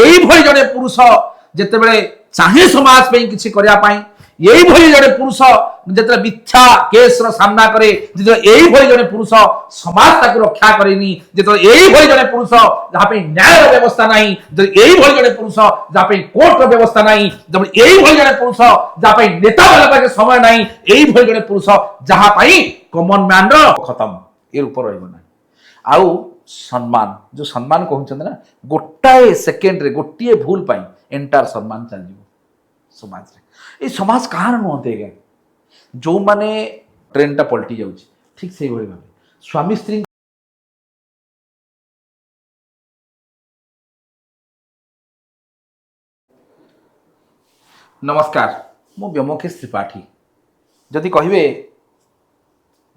এইভাবে জনে পুরুষ যেতবে চাহে সমাজ কিছু করা এইভাবে জনে পুরুষ যেত মিথ্যা কেসর সামনা করে যেত এইভাবে জনে পুরুষ সমাজ তাকে রক্ষা করেনি যেত এইভাবে জনে পুরুষ যা ন্যায় ব্যবস্থা নাই এইভাবে জনে পুরুষ যা কোর্টর ব্যবস্থা নাই এইভাবে জনে পুরুষ যা নেতা বেলা সময় নাই এইভাবে জনে পুরুষ যা কমন ম্যান খতম এর উপর রহব না আউ সম্মান जो सम्मान कहते ना गोटाए सेकेंड रे गोटे भूल पाई एंटायर सम्मान चल समाज रे ये समाज कहार नुहते आज्ञा जो माने ट्रेनटा पलटि जाऊँ ठीक से भाव स्वामी स्त्री नमस्कार मु व्योमकेश त्रिपाठी जदि कहे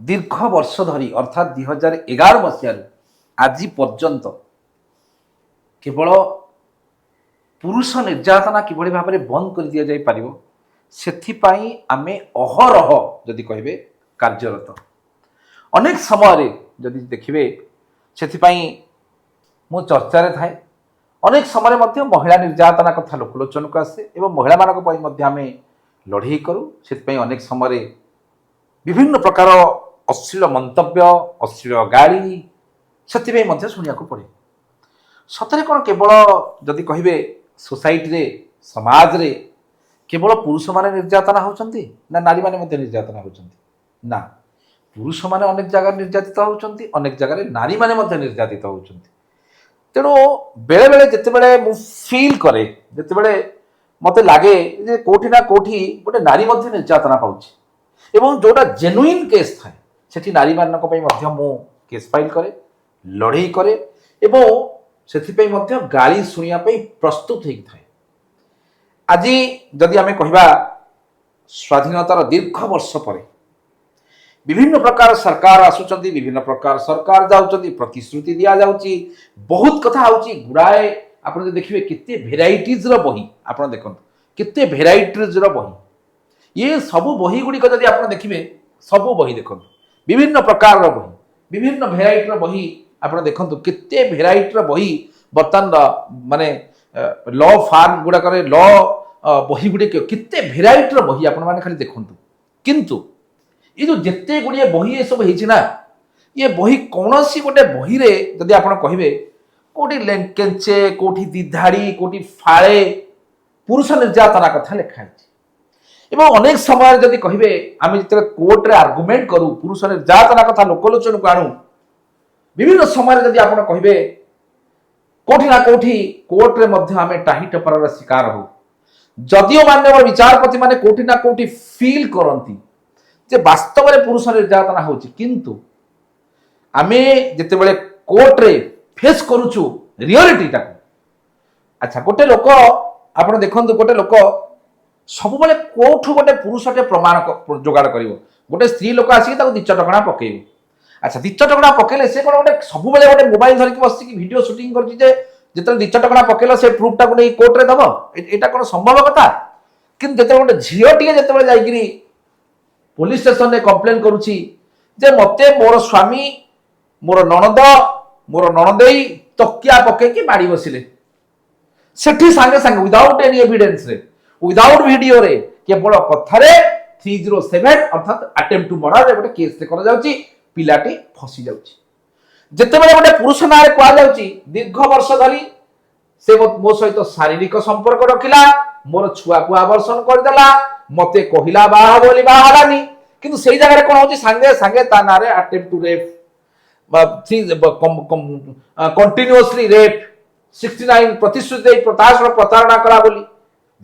दीर्घ वर्ष धरी अर्थात 2011 मसीह आज पर्यंत केवल पुरुष निर्यातना किभली भाव में बंद कर दि जाई पारिबो सेथिपाई आमे अहरह जदि कहे कार्यरत अनेक समय जदि देखिए सेथिपाई मु चर्चा थाए अनेक समय महिला निर्यातना कथा लोकलोचन को आसे एवं महिला मानक आमे लड़े करूँ से अनेक समय विभिन्न प्रकार अश्लील मंतव्य अश्लील गाड़ी से शुणा पड़े सतरे कौन केवल जदि कहे सोसाइटी रे समाज रे केवल पुरुष माने निर्यातना होचंती ना नारी माने मध्य निर्यातना होचंती ना पुरुष माने अनेक जगह निर्यातित होचंती अनेक जगह नारी माने मध्य निर्यातित होचंती तेणु बेले बेले जिते बेले मु फील करे जिते बेले मते लागे जे कोठी ना कोठी गोटे नारी मध्य निर्यातना पाउछि एवं जोटा जेन्युइन केस थाए सेठी नारी मानक पई मध्य मु केस फाइल करे लड़ई करे एवं सेथिपई मध्य गाली सुनिया पई प्रस्तुत होई थाए आज जदि आमे कहिबा स्वाधीनतार दीर्घ वर्ष परे विभिन्न प्रकार सरकार आसुचंती विभिन्न प्रकार सरकार जाउचंती प्रतिश्रुति दिया जाउची बहुत कथा आउची गुड़ाए आपन देखिबे किते भेराइटीज रो बही आपन देखंतु किते भेराइटीज रो बही ये सब बही गुडी को जदि आपन देखिबे सब बही देखंतु विभिन्न प्रकार रो बही विभिन्न भेराइटी रो बही आपन देखंतु किते भेराइटी रो बही बर्तन माने लॉ फार्म गुडा करे लॉ बही गुडी किते भेराइटी रो बही आपन माने खाली देखंतु किंतु ये जो जिते गुड़िए बही ये सब होना ये बही कौन सी गोटे बही रे जदि आप कहे कौटी केंचे कौटी दिधाड़ी कौटी फाड़े पुरुष निर्यातना कथा लिखाई एवं अनेक समय जदि कहे आम जो कोर्ट रे आर्गुमेंट करूँ पुरुष निर्यातना कथा लोकलोचन को आणु विभिन्न समय जदि आप कहे कौटी ना कौटी कोर्ट रे मध्य आम टाही टपरार शिकार हो जदिओ माननीय विचारपति माने कौटी ना कौटी फील करती जे वास्तव में पुरुष निर्यातना होची किंतु आमे जते बेले कोर्ट रे फेस करूछु रियलिटी टाको अच्छा गोटे लोक आपण देखंतु गोटे लोक सब बेले कोठु गोटे पुरुषटे प्रमाण जोगाड़ करिवो गोटे स्त्री लोक आसी ताको दिच टकणा पकेइबो अच्छा दिच टकणा पकेले से कोन गोटे सब बेले गोटे मोबाइल धरि के बसि वीडियो शूटिंग करछि जे जते दिच टकणा पकेला से प्रूफ टाको नै कोर्ट रे दबो एटा कोन संभव कथा किंतु जते गोटे झियो टिके जते बेले जाईकरी पुलिस स्टेशन में कंप्लेन करुछि जे मते मोर स्वामी मोर ननद मोर ननदेई तकिया पके कि बाड़ी बसिले सेठी संगे संगे विदाउट एनी एविडेंस रे विदाउट वीडियो रे केवल कथारे 307 अर्थात अटेम्प्ट टू मर्डर रे गोटे केस रे करा जाउछि पिलाटी फसी जाउछि जते बेले गोटे पुरुष नारे कोआ जाउछि दीर्घ वर्ष धरी से मो सहित शारीरिक संपर्क रखिला मोर छुआ को आवर्षण कर देला मते कहिला बाहा बोली बाहालानी किंतु सेई जगह रे कोन होची संगे संगे ता नारे attempt to rape continuously rape 69 प्रतिश्रुति दे प्रतारणा करा बोली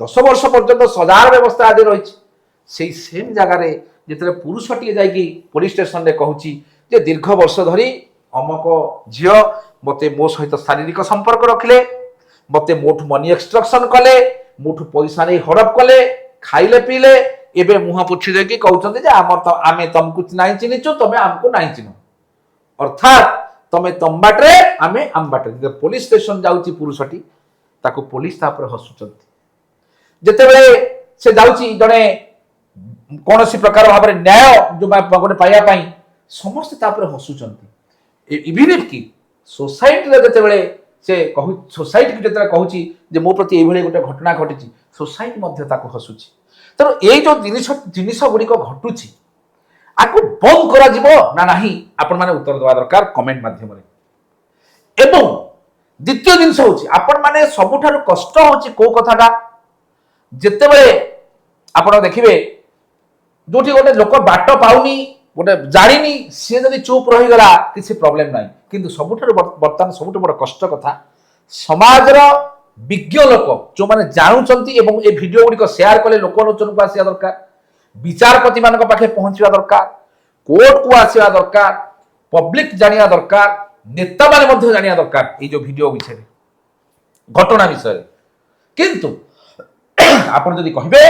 10 वर्ष पर्यंत सजार व्यवस्था आदि रही सेई सेम जगह रे जेतरे पुरुषटी जाईकी पुलिस स्टेशन रे कहूची जे दीर्घ वर्ष धरी अमक झियो मते मो सहित शारीरिक संपर्क रखिले मते मोठु मनी एक्सट्रैक्शन कले मोठु पैसा नै हड़प कले खाइले पीले एबे मुह पुछि दे कि कहउछन्ते जे आमे तुमको नाही चिनिछु तमे हमको नाही चिनो अर्थात तमे तम बाटरे आमे आम बाटरे जब पुलिस स्टेशन जाउची पुरुषटी ताको पुलिस ता पर हसुचन्ते जते बेले से जाउची जने कोनोसी प्रकार भाबरे न्याय जो गोटे पाइया पई समस्त ता पर हसुचन्ते इवन इफ कि सोसाइटी रे जते बेले से कहू सोसाइटी को जिते कहूँ मो प्रति ये गोटे घटना घटी सोसाइटी हसुची तेणु ये जो जिनिस गुड़िक घटुची आपको बंद करा ना आपण मैंने उत्तर देवा दरकार कमेंट माध्यम एवं द्वितीय जिनस हूँ आपण मैंने सबुठारु कष्ट हूँ कौ कथाटा जिते आप देखिए जो गोटे लोक बाट पाऊनी गोटे जानी सी जब चुप रहीगला किसी प्रोब्लेम ना कि सबुठ बर्तमान सबुठ बड़ कष्ट कथा समाजर विज्ञ लोक जो मैंने जानुंट ये भिडियो गुड़िक शेयर कले लोकलोचन को आसा दरकार विचारपति मान पाखे पहुंचवा दरकार कोर्ट को आसवा दरकार पब्लिक जानिया दरकार नेता माने जानिया दरकार ये जो भिडियो विषय घटना विषय किंतु आप कहे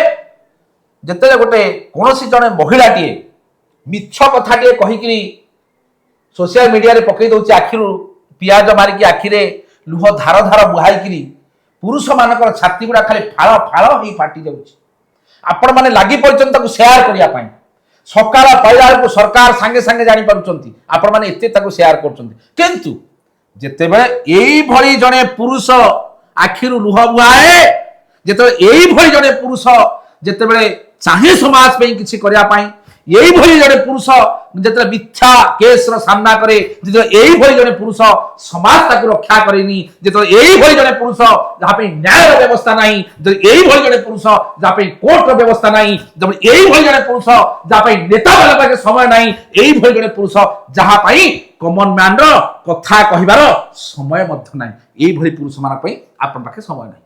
जिते गोटे कौन जड़े महिलाटे मिछ कथाटे कहीकि सोशल मीडिया रे पकई दौर आखिर पियाज मारिकी आखिरे लुह धार धार बुहाई पुरुष मानकर छाती गुड़ा खाली फाड़ फाड़ हो फाटी जाऊँ मैंने लगी पड़ते सेयार करने सकाल पाइला बेलू सरकार सांगे सांगे जापी आपण मैंने एत सेयार कर जिते बड़े जड़े पुरुष आखिर लुह बुहाए जिते जड़े पुरुष जिते चाहे समाज पे किसी करने यही जड़े पुरुष जिते मिथ्या केस सामना करे जिते जड़े पुरुष समाज ताक रक्षा करेनी जिते यही जड़े पुरुष जहाँ न्याय व्यवस्था ना यही जड़े पुरुष जहाँ कोर्ट व्यवस्था ना जब यही जड़े पुरुष जहाँ नेता वाला समय ना यही जड़े पुरुष जहाँ कमन मैन कथा कहबार समय ना यही पुरुष मान पाखे समय ना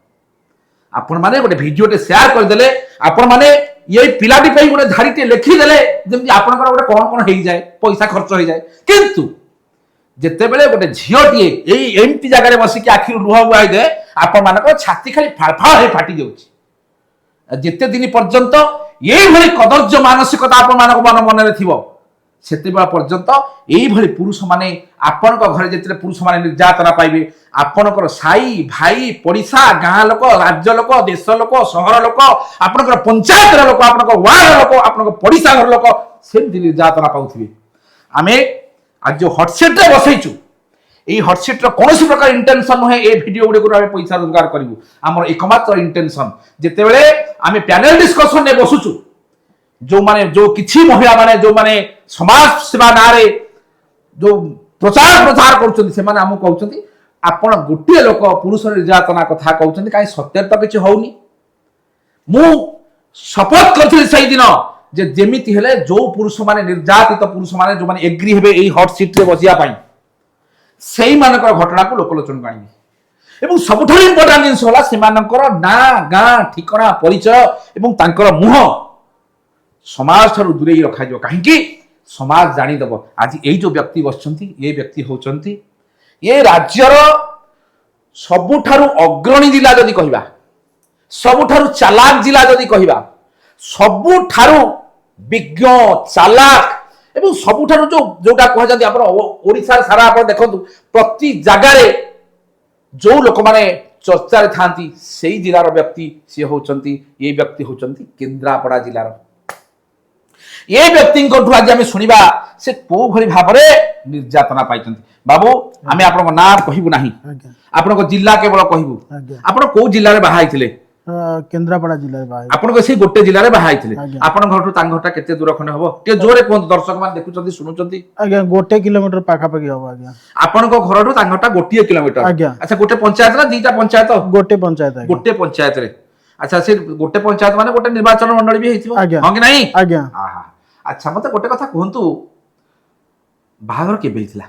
आपण माने गोटे भिडियोटे शेयर करदेले आपण माने ये पिलाटी पे गोटे धारीटे लिखिदेले जमी आपंकर गोटे कौन कौन हो जाए पैसा खर्च हो जाए किंतु जिते बड़े गोटे झीटे यही एमती जगह बसिक आखिर लुह बुआई दे आपण मान छाती खाली फाड़फाड़ हो फाटी जाऊँ जिते दिन पर्यंत ये कदर्य मानसिकता आपण मन मन में थी से पर्यंत यही पुरुष माने आपण घर जिते पुरुष माने निर्यातना पाइबे आपणकर साई भाई पड़िशा गाँ लोक राज्य लोक देश लोक सहर लोक आपणकर पंचायत लोक आप वार्ड लोक आप पड़िशा घर लोक सेमती निर्यातना पाऊे आम आज जो हटसेट बसईचु ये हटसेट कौन प्रकार इंटेंशन नुहे ये भिडियो गुड़े पैसा रोजगार करूँ आम एकमात्र इंटेंशन जिते बड़े आम पैनल डिस्कसन में बसुचु जो माने जो किछि महिला माने जो माने समाज सेवा ना रे जो प्रचार प्रचार कर आमको कहते आपण गोटे लोक पुरुष निर्यातना कथा कहते कहीं सत्य तो किसी होनी मु शपथ करी से दिन जे जेमिति हेले जो पुरुष माने निर्यातित पुरुष माने जो माने एग्री हेबे एई हॉट सीट रे बसिया पाई सेही मानकर घटना को लोकलोचन काणी एवं सबुठ इंपोर्टेंट जिनस होला सेमानकर ना गाँ ठिकाना परिचय एवं तांकर मुह समाज ठारू दूरे रखा कहीं समाज जानीदेव आज यही जो व्यक्ति बसचंती ये व्यक्ति होचंती ये राज्यर सबुठारु अग्रणी जिला जदि कहबा सबुठारु चालाक जिला जदि कहबा सबुठारु विज्ञ चालाक एवं सबुठारु जो जोटा कह जाती आपण ओडिसा सारा आपण देखंतु प्रति जगार जो लोक माने चर्चा थांती सेही जिलार व्यक्ति सी होचंती ये व्यक्ति होचंती केन्द्रापड़ा जिलार ये व्यक्ति आज आम शुणा से कौ भली भाव निर्यातना पाई बाबू आम आप ना कहबू ना आपण जिला केवल कहबू आप कौ जिले में बाहर केन्द्रापड़ा जिला आपण से गोटे जिले में बाहर आपण घर घरटा केते दूर खंड हम टे जोरे कहते दर्शक मान देखुं शुणुंट आज्ञा गोटे किलोमीटर पाखापाखि हम आज्ञा आपण घर गोटे किलोमीटर अच्छा गोटे पंचायत ना दीटा पंचायत गोटे पंचायत रे अच्छा से गोटे पंचायत माने गोटे निर्वाचन मंडल भी हाँ कि नहीं आज्ञा अच्छा मत गोटे कथा कहतु बाहागर केबे हितला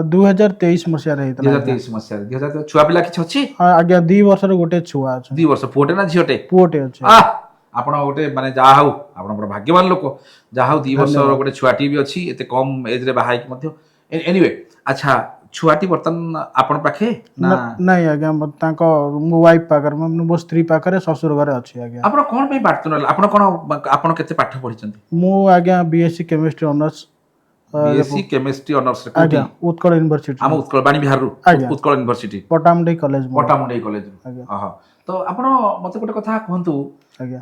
2023 मसिया रे हितला 2023 मसिया 2023 छुआ पिला किछ अछि हां आज्ञा 2 वर्ष रो गोटे छुआ अछि 2 वर्ष पुओटे ना झियोटे पुओटे अछि आपण गोटे माने जा हाउ आपण बड़ भाग्यवान लोक जा हाउ 2 वर्ष रो गोटे छुआटी भी अछि एते कम एज रे बाहाई कि मध्य एनीवे अच्छा छुआटी बर्तन आपण पाखे ना नहीं आज्ञा ताको मो वाइफ पाकर मो स्त्री पाकर ससुर घरे अछि आज्ञा आपण कोन पे बाटन आपण कोन आपण केते पाठ पढिचंती मो आज्ञा BSc chemistry honours BSc chemistry honours आज्ञा उत्कल यूनिवर्सिटी हम उत्कल बाणी बिहार रु उत्कल यूनिवर्सिटी पटामुंडई कॉलेज आहा ତ ଆପଣ ମତେ ଗୋଟେ କଥା କୁହନ୍ତୁ ଆଜ୍ଞା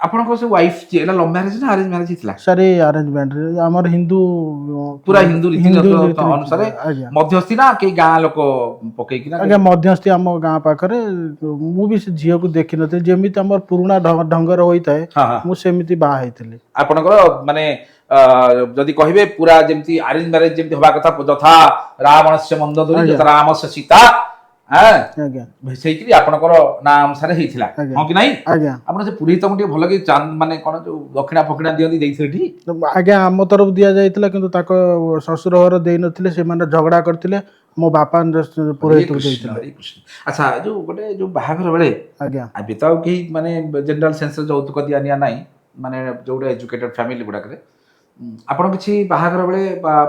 ଆପଣଙ୍କ ସେ ୱାଇଫ ଯେ ଏଟା ଲଭ୍ ମ୍ୟାରେଜ ନା ଆରେଞ୍ଜ ମ୍ୟାରେଜ ହେଇଥିଲା? ସାର୍ ଏଇ ଆରେଞ୍ଜମେଣ୍ଟରେ ଆମର ହିନ୍ଦୁ ପୁରା ହିନ୍ଦୁ ହିନ୍ଦୁ ରୀତିନୀତି ଅନୁସାରେ ଆଜ୍ଞା ମଧ୍ୟସ୍ଥି ନା କେହି ଗାଁ ଲୋକ ପକେଇକି ନା ଆଜ୍ଞା ମଧ୍ୟସ୍ଥି ଆମ ଗାଁ ପାଖରେ। ମୁଁ ବି ସେ ଝିଅକୁ ଦେଖିନଥିଲି, ଯେମିତି ଆମର ପୁରୁଣା ଢଙ୍ଗର ହୋଇଥାଏ ହଁ ହଁ ମୁଁ ସେମିତି ବାହା ହେଇଥିଲି। ଆପଣଙ୍କର ମାନେ ଯଦି କହିବେ ପୁରା ଯେମିତି ଆରେଞ୍ଜ ମ୍ୟାରେଜ ଯେମିତି ହବା କଥା ଯଥା ରାବଣସ୍ୟ ମନ୍ଦ ଧରି ଆଜ୍ଞା ଯଥା ରାମସ୍ୟ ସୀତା ଆଜ୍ଞା ସେଇକିରି ଆପଣଙ୍କର ନାଁ ଅନୁସାରେ ହେଇଥିଲା, ଆଜ୍ଞା ହଁ କି ନାହିଁ? ଆଜ୍ଞା ଆପଣ ସେ ପୁରୋହିତଙ୍କୁ ଟିକେ ଭଲ କି ମାନେ କଣ ଯୋଉ ଦକ୍ଷିଣା ଫକ୍ଷିଣା ଦିଅନ୍ତି ଦେଇଥିଲେ ଟି? ଆଜ୍ଞା ଆମ ତରଫ ଦିଆଯାଇଥିଲା, କିନ୍ତୁ ତାଙ୍କ ଶ୍ୱଶୁର ଘର ଦେଇନଥିଲେ, ସେମାନେ ଝଗଡା କରିଥିଲେ। ମୋ ବାପା ହରେ ପୁରୋହିତକୁ କୃଷ୍ଣ ଦେଇଥିଲେ। ହରେ କୃଷ୍ଣ। ଆଚ୍ଛା ଯୋଉ ଗୋଟେ ଯୋଉ ବାହାଘର ବେଳେ ଆଜ୍ଞା ଏବେ ତ ଆଉ କେହି ମାନେ ଜେନେରାଲ ସେନ୍ସରେ ଯୌତୁକ ଦିଆ ନିଆ ନାହିଁ, ମାନେ ଯୋଉଟା ଏଜୁକେଟେଡ ଫ୍ୟାମିଲି ଗୁଡାକରେ ଆପଣ କିଛି ବାହାଘର ବେଳେ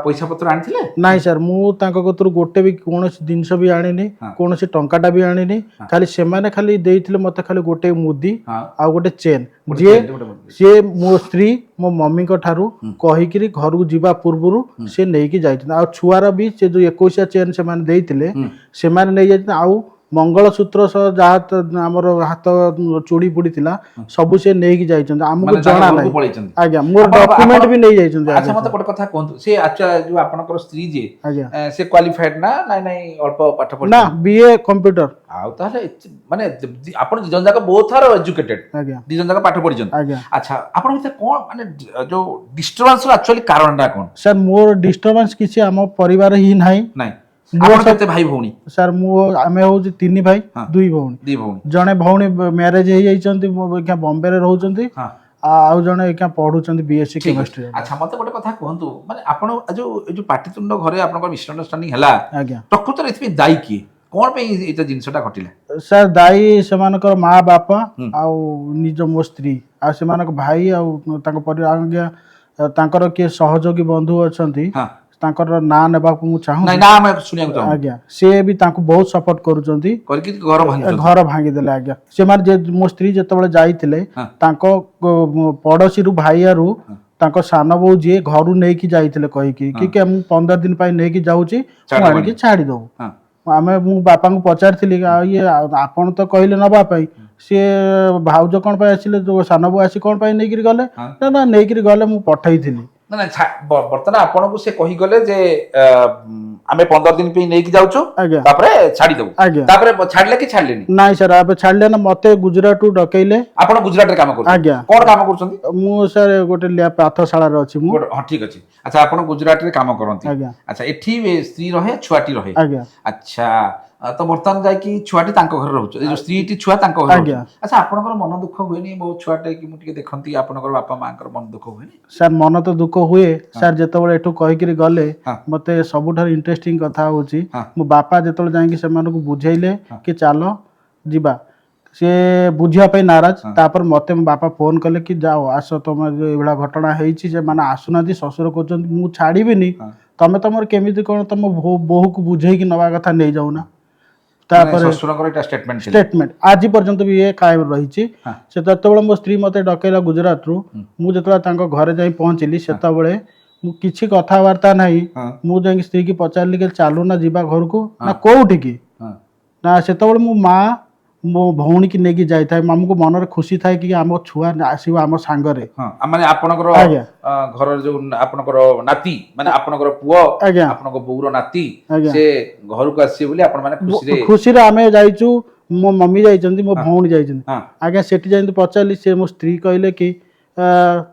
ପଇସା ପତ୍ର ଆଣିଥିଲେ? ନାଇଁ ସାର୍, ମୁଁ ତାଙ୍କ କତରୁ ଗୋଟେ ବି କୌଣସି ଜିନିଷ ବି ଆଣିନି, ହଁ କୌଣସି ଟଙ୍କାଟା ବି ଆଣିନି। ହଁ ଖାଲି ସେମାନେ ଖାଲି ଦେଇଥିଲେ ମତେ ଖାଲି ଗୋଟେ ମୁଦି ହଁ ଆଉ ଗୋଟେ ଚେନ୍, ଗୋଟେ ଯିଏ ଚେନ୍, ଗୋଟେ ମୁଦି। ସିଏ ମୋ ସ୍ତ୍ରୀ ମୋ ମମିଙ୍କ ଠାରୁ ହୁଁ କହିକିରି ଘରକୁ ଯିବା ପୂର୍ବରୁ ହୁଁ ସେ ନେଇକି ଯାଇଛନ୍ତି। ଆଉ ଛୁଆର ବି ସେ ଯୋଉ 21 ଚେନ୍ ସେମାନେ ଦେଇଥିଲେ ହୁଁ ସେମାନେ ନେଇଯାଇଛନ୍ତି। ଆଉ ମଙ୍ଗଳସୂତ୍ର ସହ ଯାହା ଆମର ହାତ ଚୁଡ଼ି ଫୁଡ଼ି ଥିଲା ହୁଁ। ସବୁ ସେ ନେଇକି ଯାଇଛନ୍ତି, ଆମକୁ ମାନେ ତାଙ୍କ ଜଣା ଘରକୁ ନାହିଁ। ପଳେଇଛନ୍ତି ଆଜ୍ଞା ମୋର ଆପଣ ଡକ୍ୟୁମେଣ୍ଟ ବି ନେଇଯାଇଛନ୍ତି। ଆଚ୍ଛା ଆଜ୍ଞା ମତେ ସାର୍ ଗୋଟେ କଥା କୁହନ୍ତୁ, ସେ ଆଚ୍ଛା ଯୋଉ ଆପଣଙ୍କର ସ୍ତ୍ରୀ ଯିଏ ଆଜ୍ଞା ସେ କ୍ୱାଲିଫାଏଡ ନା ନାଇଁ ନାଇଁ ଅଳ୍ପ ପାଠ ନା ପଢିଛନ୍ତି? BA computer. ଆଉ ତାହେଲେ ମାନେ ଆପଣ ଦି ଜଣ ଯାକ ବୋଥ ଆର ଏଜୁକେଟେଡ, ଆଜ୍ଞା ଦି ଜଣ ଯାକ ପାଠ ପଢିଛନ୍ତି। ଆଜ୍ଞା ଆଚ୍ଛା ଆପଣ ଭିତରେ କଣ ମାନେ ଯୋଉ ଡିଷ୍ଟର୍ବାନ୍ସର ଆକ୍ଚୁଆଲି କାରଣଟା କଣ? ସାର୍ ମୋର ଡିଷ୍ଟର୍ବାନ୍ସ କିଛି ଆମ ପରିବାର ହିଁ ନାହିଁ। ନାଇଁ ମୋର ଆପଣ ସବୁ କେତେ ଭାଇ ଭଉଣୀ? ସାର୍ ଆମେ ହଉଛି 3 ଭାଇ ହଁ 2 ଭଉଣୀ। ଦି ଭଉଣୀ। ଜଣେ ଭଉଣୀ ମ୍ୟାରେଜ ହେଇଯାଇଛନ୍ତି, ବମ୍ବେରେ ରହୁଛନ୍ତି। ହଁ ଆଉ ଜଣେ ପଢୁଛନ୍ତି BSc ଠିକ ଅଛି। କେମିଷ୍ଟ୍ରି। ଆଚ୍ଛା ମତେ ଗୋଟେ କଥା କୁହନ୍ତୁ, ମାନେ ଆପଣ ଯୋଉ ଏ ଯୋଉ ପାଟିତୁଣ୍ଡ ଘରେ ଆପଣଙ୍କର ମିସଅଣ୍ଡରଷ୍ଟାଣ୍ଡିଂ ହେଲା, ଆଜ୍ଞା ପ୍ରକୃତରେ ଏଥିପାଇଁ ଦାୟୀ କିଏ? କଣ ପାଇଁ ଏଇଟା ଜିନିଷଟା ଘଟିଲା? ସାର୍ ଦାୟୀ ସେମାନଙ୍କର ମା ବାପା ହୁଁ ଆଉ ନିଜ ମୋ ସ୍ତ୍ରୀ ଆଉ ସେମାନଙ୍କ ଭାଇ ଆଉ ତାଙ୍କ ପରିବାର। ଆଜ୍ଞା ତାଙ୍କର କିଏ ସହଯୋଗୀ ବନ୍ଧୁ ଅଛନ୍ତି, ହଁ ତାଙ୍କର ନାଁ ନେବାକୁ ମୁଁ ନାଇଁ ଚାହୁଁନି। ନା ଆମେ ଶୁଣିବାକୁ ଚାହୁଁନୁ ଆଜ୍ଞା ସିଏ ବି ତାଙ୍କୁ ବହୁତ ସପୋର୍ଟ କରୁଛନ୍ତି। କରିକି ଘର ଭାଙ୍ଗୁଛନ୍ତି। ଘର ଭାଙ୍ଗିଦେଲେ ଆଜ୍ଞା। ସେମାନେ ମୋ ସ୍ତ୍ରୀ ଯେତେବେଳେ ଯାଇଥିଲେ ହଁ ତାଙ୍କ ପଡୋଶୀରୁ ଭାଇଆରୁ ହଁ ତାଙ୍କ ସାନ ବୋଉ ଯିଏ ଘରୁ ନେଇକି ଯାଇଥିଲେ କହିକି ହଁ କି ମୁଁ 15 ଦିନ ପାଇଁ ନେଇକି ଯାଉଛି, ମୁଁ ଛାଡ଼ିଦବ ଆଣିକି ଆଣିକି। ଛାଡ଼ିଦବୁ। ହଁ ମୁଁ ବାପାଙ୍କୁ ପଚାରିଥିଲି ଆଉ ଇଏ ଆପଣ ତ କହିଲେ ନବା ପାଇଁ, ସିଏ ଭାଉଜ କଣ ପାଇଁ ଆସିଲେ, ଯୋଉ ସାନ ବୋଉ ଆସି କଣ ପାଇଁ ନେଇକିରି ଗଲେ? ହଁ ନା ନା ନେଇକିରି ଗଲେ, ମୁଁ ପଠେଇଥିଲି। ନା ନା ବର୍ତ୍ତମାନ ଆପଣଙ୍କୁ ସେ କହିଗଲେ ଯେ ଆମେ 15 ଦିନ ପାଇଁ ନେଇକି ଯାଉଛୁ, ଆଜ୍ଞା ତାପରେ ଛାଡିଦବୁ। ଆଜ୍ଞା ତାପରେ ଛାଡିଲେ କି ଛାଡିଲେନି? ନାଇଁ ସାର୍ ଏବେ ଛାଡ଼ିଲେ ନା, ମତେ ଗୁଜୁରାଟରୁ ଡକେଇଲେ। ଆପଣ ଗୁଜୁରାଟରେ କାମ କରୁଛନ୍ତି, ଆଜ୍ଞା କଣ କାମ କରୁଛନ୍ତି? ମୁଁ ସାର୍ ଗୋଟେ ପାଠଶାଳାରେ ଅଛି ମୁଁ। ହଁ ଠିକ ଅଛି। ଆଚ୍ଛା ଆପଣ ଗୁଜୁରାଟରେ କାମ କରନ୍ତି। ଆଜ୍ଞା ଆଚ୍ଛା ଏଠି ସ୍ତ୍ରୀ ରହେ, ଛୁଆଟି ରହେ। ଆଜ୍ଞା ଆଚ୍ଛା ତ ବର୍ତ୍ତମାନ ଯାଇକି ଛୁଆଟି ତାଙ୍କ ଘରେ ରହୁଛି, ଏ ଯୋଉ ସ୍ତ୍ରୀଟି ଛୁଆ ତାଙ୍କ ଘରେ ଆଜ୍ଞା ରହୁଛନ୍ତି। ଆଚ୍ଛା ଆପଣଙ୍କର ମନ ଦୁଃଖ ହୁଏନି, ମୋ ଛୁଆଟେ କି ମୁଁ ଟିକେ ଦେଖନ୍ତି, ଆପଣଙ୍କର ବାପା ମାଙ୍କର ମନ ଦୁଃଖ ହୁଏନି? ସାର୍ ମନ ତ ଦୁଃଖ ହୁଏ ହଁ ସାର୍, ଯେତେବେଳେ ଏଠୁ କହିକିରି ଗଲେ। ହଁ ମତେ ସବୁଠାରୁ ଇଣ୍ଟରେଷ୍ଟିଂ କଥା ହଉଛି, ହଁ ମୋ ବାପା ଯେତେବେଳେ ଯାଇକି ସେମାନଙ୍କୁ ବୁଝେଇଲେ ହଁ କି ଚାଲ ଯିବା, ସେ ବୁଝିବା ପାଇଁ ନାରାଜ। ହଁ ତାପରେ ମତେ ମୋ ବାପା ଫୋନ କଲେ କି ଯାଅ ଆସ, ତମର ଯୋଉ ଏଇଭଳିଆ ଘଟଣା ହେଇଛି, ସେମାନେ ଆସୁନାହାନ୍ତି, ଶ୍ୱଶୁର କହୁଛନ୍ତି ମୁଁ ଛାଡ଼ିବିନି, ହଁ ତମେ ତମର କେମିତି କଣ ତମ ବୋହୂକୁ ବୁଝେଇକି ନବା କଥା ନେଇଯାଉନା। ମାନେ ତାପରେ ଶ୍ୱଶୁରଙ୍କର ଏଇଟା ଷ୍ଟେଟମେଣ୍ଟ ଥିଲା? ଷ୍ଟେଟମେଣ୍ଟ ଆଜି ପର୍ଯ୍ୟନ୍ତ ବି ଏ କାୟମ ରହିଛି। ହଁ ସେ ଯେତେବେଳେ ମୋ ସ୍ତ୍ରୀ ମତେ ଡକେଇଲା ଗୁଜୁରାଟରୁ, ହୁଁ, ମୁଁ ଯେତେବେଳେ ତାଙ୍କ ଘରେ ଯାଇ ପହଞ୍ଚିଲି, ହଁ ସେତେବେଳେ ମୁଁ କିଛି କଥାବାର୍ତ୍ତା ନାହିଁ। ହଁ ମୁଁ ଯାଇକି ସ୍ତ୍ରୀକି ପଚାରିଲି କି ଚାଲୁନା ଯିବା ଘରକୁ, ହଁ ନା କୋଉଠିକି? ହଁ ନା ସେତେବେଳେ ମୋ ମା ମୋ ଭଉଣୀକି ନେଇକି ଯାଇଥାଏ। ଆମକୁ ମନରେ ଖୁସି ଥାଏ କି ଆମ ଛୁଆ ଆସିବ ଆମ ସାଙ୍ଗରେ। ହଁ ମାନେ ଆପଣଙ୍କର ଆଜ୍ଞା ଘରର ଯୋଉ ଆପଣଙ୍କର ନାତି, ମାନେ ଆପଣଙ୍କର ପୁଅ, ଆଜ୍ଞା ଆପଣଙ୍କ ବୋଉର ନାତି, ଆଜ୍ଞା ସେ ଘରକୁ ଆସିବେ ବୋଲି ଆପଣ ମାନେ ଖୁସିରେ? ଖୁସିରେ ଆମେ ଯାଇଛୁ। ମୋ ମମି ଯାଇଛନ୍ତି, ମୋ ହଁ ଭଉଣୀ ଯାଇଛନ୍ତି। ହଁ ଆଜ୍ଞା ସେଠି ଯାଇକି ପଚାରିଲି, ସେ ମୋ ସ୍ତ୍ରୀ କହିଲେ କି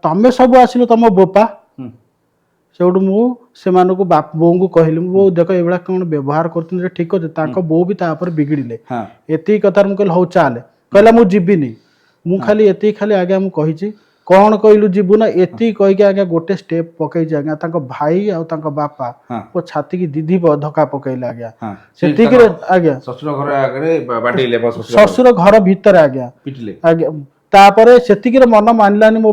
ତମେ ସବୁ ଆସିଲ ତମ ବୋପା। ହୁଁ ସେଉଠୁ ମୁଁ ସେମାନଙ୍କୁ ବୋଉଙ୍କୁ କହିଲି, ମୁଁ ବୋଉ ଦେଖ ଏଇଭଳିଆ କଣ ବ୍ୟବହାର କରୁଛନ୍ତି ଠିକ ଅଛି? ହୁଁ ତାଙ୍କ ବୋଉ ବି ତାପରେ ବିଗିଡ଼ିଲେ। ହଁ ଏତିକି କଥାରେ ମୁଁ କହିଲି ହଉ ଚାଲେ, ହୁଁ କହିଲା ମୁଁ ଯିବିନି। ମୁଁ ହଁ ଖାଲି ଏତିକି ଖାଲି ଆଜ୍ଞା ମୁଁ କହିଛି, କଣ କହିଲୁ ଯିବୁ ନା? ଏତିକି କହିକି ଆଜ୍ଞା ଗୋଟେ ଷ୍ଟେପ ପକେଇଛି ଆଜ୍ଞା। ତାଙ୍କ ଭାଇ ଆଉ ତାଙ୍କ ବାପା ହଁ ମୋ ଛାତିକି ଦିଦି ଧକ୍କା ପକେଇଲେ ଆଜ୍ଞା। ହଁ ସେଇଠି ତାଙ୍କ ସେତିକିରେ ଆଜ୍ଞା ଶ୍ୱଶୁର ଘର ଆଗରେ ବାଡେଇଲେ, ଶ୍ୱଶୁର ଘର ଭିତରେ ଆଜ୍ଞା ପିଟିଲେ? ଆଜ୍ଞା। ତାପରେ ସେତିକିରେ ମନ ମାନିଲାନି, ମୋ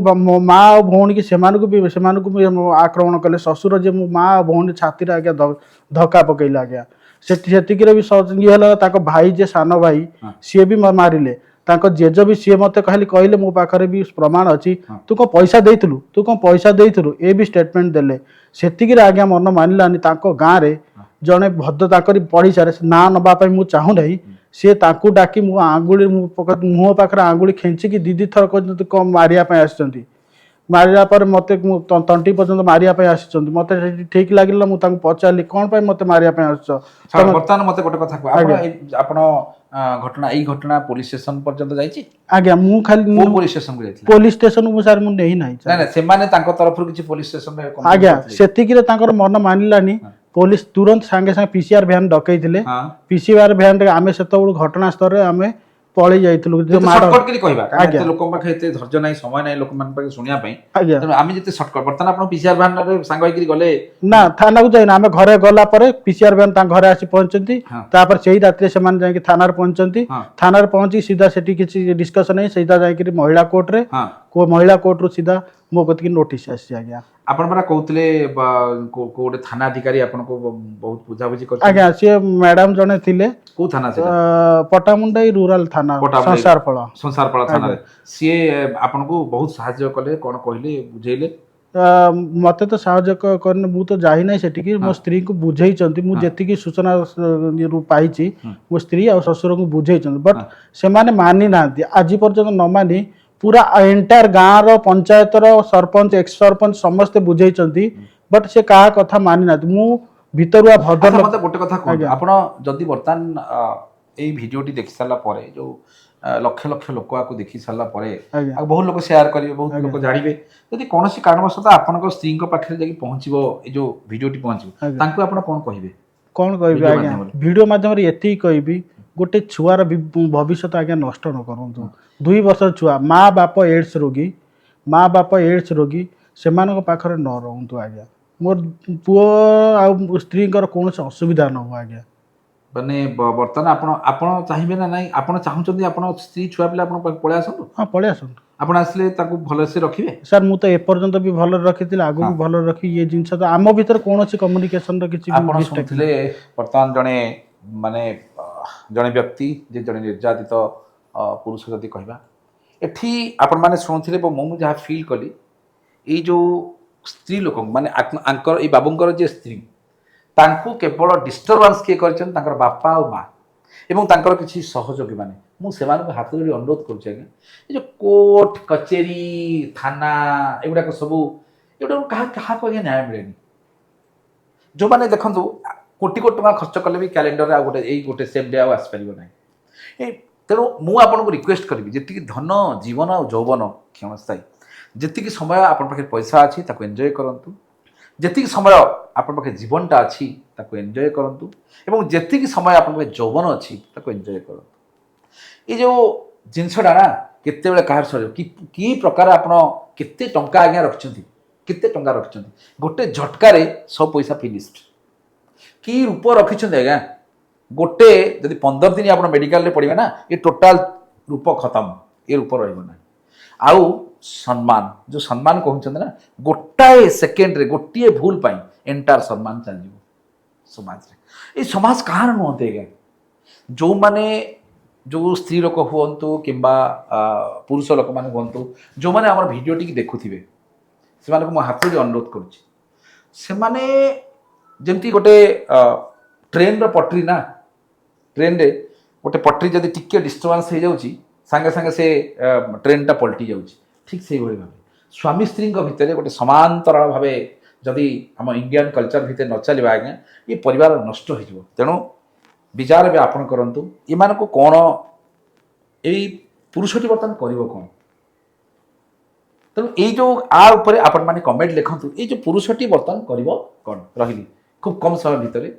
ମା ଆଉ ଭଉଣୀ କି ସେମାନଙ୍କୁ ବି ଆକ୍ରମଣ କଲେ। ଶ୍ୱଶୁର ଯେ ମୋ ମା ଆଉ ଭଉଣୀ ଛାତିରେ ଆଜ୍ଞା ଧକ୍କା ପକେଇଲେ ଆଜ୍ଞା। ସେତିକିରେ ବି ଇଏ ହେଲା। ତାଙ୍କ ଭାଇ ଯେ ସାନ ଭାଇ, ହଁ ସିଏ ବି ମାରିଲେ। ତାଙ୍କ ଜେଜ ବି ସିଏ ମତେ ଖାଲି କହିଲେ, ମୋ ପାଖରେ ବି ପ୍ରମାଣ ଅଛି, ହଁ ତୁ କଣ ପଇସା ଦେଇଥିଲୁ, ତୁ କଣ ପଇସା ଦେଇଥିଲୁ, ଏ ବି ଷ୍ଟେଟମେଣ୍ଟ ଦେଲେ। ସେତିକିରେ ଆଜ୍ଞା ମନ ମାନିଲାନି। ତାଙ୍କ ଗାଁରେ ଜଣେ ଭଦ୍ର ତାଙ୍କରି ପଡ଼ିଶାରେ ନାଁ ନବା ପାଇଁ ମୁଁ ଚାହୁଁନାହିଁ, ସିଏ ତାଙ୍କୁ ଡାକି ମୁଁ ଆଙ୍ଗୁଳି ମୁହଁ ପାଖରେ ଆଙ୍ଗୁଳି ଖେଞ୍ଚିକି ଦି ଥର କହିଛନ୍ତି କଣ ମାରିବା ପାଇଁ ଆସିଛନ୍ତି। ମାରିଲା ପରେ ମୋତେ ତଣ୍ଟି ପର୍ଯ୍ୟନ୍ତ ମାରିବା ପାଇଁ ଆସିଛନ୍ତି। ମୋତେ ସେଠି ଠିକ୍ ଲାଗିଲା, ମୁଁ ତାଙ୍କୁ ପଚାରିଲି କ'ଣ ପାଇଁ ମୋତେ ମାରିବା ପାଇଁ ଆସୁଛ। ବର୍ତ୍ତମାନ ମୋତେ ଗୋଟେ କଥା କୁହ, ଆପଣ ଆପଣ ଘଟଣା ଏଇ ଘଟଣା ପୋଲିସ ଷ୍ଟେସନ ପର୍ଯ୍ୟନ୍ତ ଯାଇଛି? ଆଜ୍ଞା ମୁଁ ଖାଲି ପୋଲିସ ଷ୍ଟେସନକୁ ଯାଇଥିଲି। ପୋଲିସ ଷ୍ଟେସନକୁ ସାର୍ ମୁଁ ନେଇ ନାହିଁ। ନାଇଁ ସେମାନେ ତାଙ୍କ ତରଫରୁ କିଛି ପୋଲିସ ଷ୍ଟେସନରେ ଆଜ୍ଞା ସେତିକିରେ ତାଙ୍କର ମନ ମାନିଲାନି। ପୋଲିସ ତୁରନ୍ତ ସାଙ୍ଗେ ସାଙ୍ଗେ PCR ଭ୍ୟାନ୍ ଡକେଇଥିଲେ। PCR ଭ୍ୟାନ୍ ଆମେ ସେତେବେଳୁ ଘଟଣାସ୍ଥଳରେ ଆମେ ପଳେଇ ଯାଇଥିଲୁ। କହିବା କାରଣ ଲୋକଙ୍କ ପାଖେ ଏତେ ଧୈର୍ଯ୍ୟ ନାହିଁ, ସମୟ ନାହିଁ ଲୋକମାନଙ୍କ ପାଖେ ଶୁଣିବା ପାଇଁ। ତେଣୁ ଆମେ ଯେତେ ସର୍ଟକଟ୍ ବର୍ତ୍ତମାନ ଆପଣ PCR ଭ୍ୟାନରେ ସାଙ୍ଗ ହେଇକି ଗଲେ ନା ଥାନାକୁ ଯାଇନା, ଆମେ ଘରେ ଗଲା ପରେ PCR ଭ୍ୟାନ୍ ତାଙ୍କ ଘରେ ଆସି ପହଞ୍ଚନ୍ତି। ତାପରେ ସେଇ ରାତିରେ ସେମାନେ ଯାଇକି ଥାନାରେ ପହଞ୍ଚନ୍ତି। ଥାନାରେ ପହଞ୍ଚି ସିଧା ସେଠି କିଛି ଡିସ୍କସନ୍ ହେଇ ସିଧା ଯାଇକି ମହିଳା କୋର୍ଟରେ, ମହିଳା କୋର୍ଟରୁ ସିଧା ମୋ କତିକି ନୋଟିସ୍ ଆସିଛି। ଆଜ୍ଞା ଆପଣ ପରା କହୁଥିଲେ ଗୋଟେ ଥାନା ଅଧିକାରୀ ଆପଣଙ୍କୁ ବହୁତ ବୁଝାବୁଝି କରିଛନ୍ତି? ଆଜ୍ଞା ସିଏ ମ୍ୟାଡାମ ଜଣେ ଥିଲେ। କୋଉ ଥାନା ସେଟା? ପଟ୍ଟାମୁଣ୍ଡାଇ ରୁରାଲ ଥାନା, ସଂସାରପଳ ଥାନାରେ। ସିଏ ଆପଣଙ୍କୁ ବହୁତ ସାହାଯ୍ୟ କଲେ, କ'ଣ କହିଲେ, ବୁଝେଇଲେ? ମତେ ତ ସାହାଯ୍ୟ କରିନି, ମୁଁ ତ ଯାଇନାହିଁ ସେଠିକି। ମୋ ସ୍ତ୍ରୀକୁ ବୁଝେଇଛନ୍ତି, ମୁଁ ଯେତିକି ସୂଚନା ପାଇଛି ମୋ ସ୍ତ୍ରୀ ଆଉ ଶ୍ୱଶୁରଙ୍କୁ ବୁଝେଇଛନ୍ତି। ବଟ୍ ସେମାନେ ମାନି ନାହାନ୍ତି ଆଜି ପର୍ଯ୍ୟନ୍ତ। ନ ମାନି ପୁରା ଏଣ୍ଟାୟାର ଗାଁର ପଞ୍ଚାୟତର ସରପଞ୍ଚ ଏକ୍ସ ସରପଞ୍ଚ ସମସ୍ତେ ବୁଝେଇଛନ୍ତି, ବଟ୍ ସେ କାହା କଥା ମାନି ନାହାନ୍ତି। ମୁଁ ଭିତରୁଆ ଭଦ୍ର ମତେ ଗୋଟେ କଥା କୁହନ୍ତୁ, ଆପଣ ଯଦି ବର୍ତ୍ତମାନ ଏଇ ଭିଡିଓଟି ଦେଖି ସାରିଲା ପରେ, ଯୋଉ ଲକ୍ଷ ଲକ୍ଷ ଲୋକ ଆକୁ ଦେଖି ସାରିଲା ପରେ ଆଉ ବହୁତ ଲୋକ ସେୟାର କରିବେ, ବହୁତ ଲୋକ ଜାଣିବେ, ଯଦି କୌଣସି କାରଣବଶତଃ ଆପଣଙ୍କ ସ୍ତ୍ରୀଙ୍କ ପାଖରେ ଯାଇକି ପହଞ୍ଚିବ, ଏଇ ଯୋଉ ଭିଡିଓଟି ପହଞ୍ଚିବ, ତାଙ୍କୁ ଆପଣ କ'ଣ କହିବେ? କ'ଣ କହିବି ଆଜ୍ଞା, ଭିଡିଓ ମାଧ୍ୟମରେ ଏତିକି କହିବି, ଗୋଟେ ଛୁଆର ଭବିଷ୍ୟତ ଆଜ୍ଞା ନଷ୍ଟ ନ କରନ୍ତୁ। 2 ବର୍ଷର ଛୁଆ, ମା ବାପ ଏଡ୍ସ ରୋଗୀ, ସେମାନଙ୍କ ପାଖରେ ନ ରହନ୍ତୁ ଆଜ୍ଞା। ମୋର ପୁଅ ଆଉ ସ୍ତ୍ରୀଙ୍କର କୌଣସି ଅସୁବିଧା ନ ହଉ ଆଜ୍ଞା। ମାନେ ବର୍ତ୍ତମାନ ଆପଣ ଚାହିଁବେ ନା ନାଇଁ, ଆପଣ ଚାହୁଁଛନ୍ତି ଆପଣ ସ୍ତ୍ରୀ ଛୁଆ ପିଲା ଆପଣ ପଳେଇ ଆସନ୍ତୁ? ହଁ ପଳେଇ ଆସନ୍ତୁ। ଆପଣ ଆସିଲେ ତାକୁ ଭଲସେ ରଖିବେ? ସାର୍ ମୁଁ ତ ଏପର୍ଯ୍ୟନ୍ତ ବି ଭଲରେ ରଖିଥିଲି, ଆଗକୁ ଭଲରେ ରଖି। ଇଏ ଜିନିଷ ତ ଆମ ଭିତରେ କୌଣସି କମ୍ୟୁନିକେସନର କିଛି ଆପଣ ଶୁଣିଥିଲେ ବର୍ତ୍ତମାନ ଜଣେ ବ୍ୟକ୍ତି ଯେ ଜଣେ ନିର୍ଯାତିତ ପୁରୁଷ ଯଦି କହିବା, ଏଠି ଆପଣମାନେ ଶୁଣୁଥିଲେ, ମୁଁ ଯାହା ଫିଲ୍ କଲି, ଏଇ ଯେଉଁ ସ୍ତ୍ରୀ ଲୋକଙ୍କୁ ମାନେ ଆଙ୍କର ଏଇ ବାବୁଙ୍କର ଯିଏ ସ୍ତ୍ରୀ, ତାଙ୍କୁ କେବଳ ଡିଷ୍ଟର୍ବାନ୍ସ କିଏ କରିଛନ୍ତି? ତାଙ୍କର ବାପା ଆଉ ମା ଏବଂ ତାଙ୍କର କିଛି ସହଯୋଗୀ ମାନେ। ମୁଁ ସେମାନଙ୍କୁ ହାତ ଯୋଡ଼ି ଅନୁରୋଧ କରୁଛି ଆଜ୍ଞା, ଏ ଯେଉଁ କୋର୍ଟ କଚେରୀ ଥାନା ଏଗୁଡ଼ାକ ସବୁ, ଏଗୁଡ଼ାକ କାହାକୁ ଆଜ୍ଞା ନ୍ୟାୟ ମିଳେନି। ଯେଉଁମାନେ ଦେଖନ୍ତୁ କୋଟି କୋଟି ଟଙ୍କା ଖର୍ଚ୍ଚ କଲେ ବି କ୍ୟାଲେଣ୍ଡରରେ ଆଉ ଗୋଟେ ସେମ୍ ଡେ ଆଉ ଆସିପାରିବ ନାହିଁ। ତେଣୁ ମୁଁ ଆପଣଙ୍କୁ ରିକ୍ୱେଷ୍ଟ କରିବି, ଯେତିକି ଧନ ଜୀବନ ଆଉ ଯୌବନ କ୍ଷଣସ୍ଥାୟୀ, ଯେତିକି ସମୟ ଆପଣଙ୍କ ପାଖରେ ପଇସା ଅଛି ତାକୁ ଏନ୍ଜୟ କରନ୍ତୁ, ଯେତିକି ସମୟ ଆପଣଙ୍କ ପାଖରେ ଜୀବନଟା ଅଛି ତାକୁ ଏନ୍ଜୟ କରନ୍ତୁ, ଏବଂ ଯେତିକି ସମୟ ଆପଣଙ୍କ ପାଖରେ ଯୌବନ ଅଛି ତାକୁ ଏନ୍ଜୟ କରନ୍ତୁ। ଏଇ ଯେଉଁ ଜିନିଷଟା ନା କେତେବେଳେ କାହାର ସରିବ, କି ପ୍ରକାର ଆପଣ କେତେ ଟଙ୍କା ଆଜ୍ଞା ରଖିଛନ୍ତି, ଗୋଟେ ଝଟକାରେ ସବୁ ପଇସା ଫିନିସ୍ଡ। କି ରୂପ ରଖିଛନ୍ତି ଆଜ୍ଞା, ଗୋଟେ ଯଦି 15 ଦିନ ଆପଣ ମେଡିକାଲରେ ପଡ଼ିବେ ନା, ଏ ଟୋଟାଲ ରୂପ ଖତମ, ଏ ରୂପ ରହିବ ନାହିଁ। ଆଉ ସମ୍ମାନ, ଯେଉଁ ସମ୍ମାନ କହୁଛନ୍ତି ନା, ଗୋଟାଏ ସେକେଣ୍ଡରେ ଗୋଟିଏ ଭୁଲ ପାଇଁ ଏଣ୍ଟାର ସମ୍ମାନ ଚାଲିଯିବ ସମାଜରେ। ଏଇ ସମାଜ କାହାର ନୁହନ୍ତି ଆଜ୍ଞା? ଯେଉଁ ସ୍ତ୍ରୀ ଲୋକ ହୁଅନ୍ତୁ କିମ୍ବା ପୁରୁଷ ଲୋକମାନେ ହୁଅନ୍ତୁ, ଯେଉଁମାନେ ଆମର ଭିଡ଼ିଓଟିକି ଦେଖୁଥିବେ, ସେମାନଙ୍କୁ ମୁଁ ହାତ ଯୋଡ଼ି ଅନୁରୋଧ କରୁଛି, ସେମାନେ ଯେମିତି ଗୋଟେ ଟ୍ରେନର ପଟରୀ ନା, ଟ୍ରେନରେ ଗୋଟେ ପଟରୀ ଯଦି ଟିକେ ଡିଷ୍ଟର୍ବାନ୍ସ ହେଇଯାଉଛି, ସାଙ୍ଗେ ସାଙ୍ଗେ ସେ ଟ୍ରେନଟା ପଲଟି ଯାଉଛି। ଠିକ୍ ସେଇଭଳି ଭାବେ ସ୍ୱାମୀ ସ୍ତ୍ରୀଙ୍କ ଭିତରେ ଗୋଟେ ସମାନ୍ତରାଳ ଭାବେ ଯଦି ଆମ ଇଣ୍ଡିଆନ୍ କଲଚର ଭିତରେ ନ ଚାଲିବା ଆଜ୍ଞା, ଏ ପରିବାର ନଷ୍ଟ ହୋଇଯିବ। ତେଣୁ ବିଚାର ବି ଆପଣ କରନ୍ତୁ, ଏମାନଙ୍କୁ କ'ଣ ଏଇ ପୁରୁଷଟି ବର୍ତ୍ତମାନ କରିବ କ'ଣ? ତେଣୁ ଏଇ ଯେଉଁ ଉପରେ ଆପଣମାନେ କମେଣ୍ଟ ଲେଖନ୍ତୁ, ଏଇ ଯେଉଁ ପୁରୁଷଟି ବର୍ତ୍ତମାନ କରିବ କ'ଣ? ରହିଲି ଖୁବ୍ କମ୍ ସମୟ ଭିତରେ,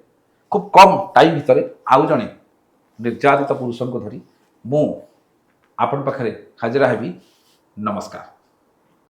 ଖୁବ୍ କମ୍ ଟାଇମ୍ ଭିତରେ ଆଉ ଜଣେ ନିର୍ଯାତିତ ପୁରୁଷଙ୍କୁ ଧରି ମୁଁ ଆପଣଙ୍କ ପାଖରେ ହାଜର ହେବି। ନମସ୍କାର।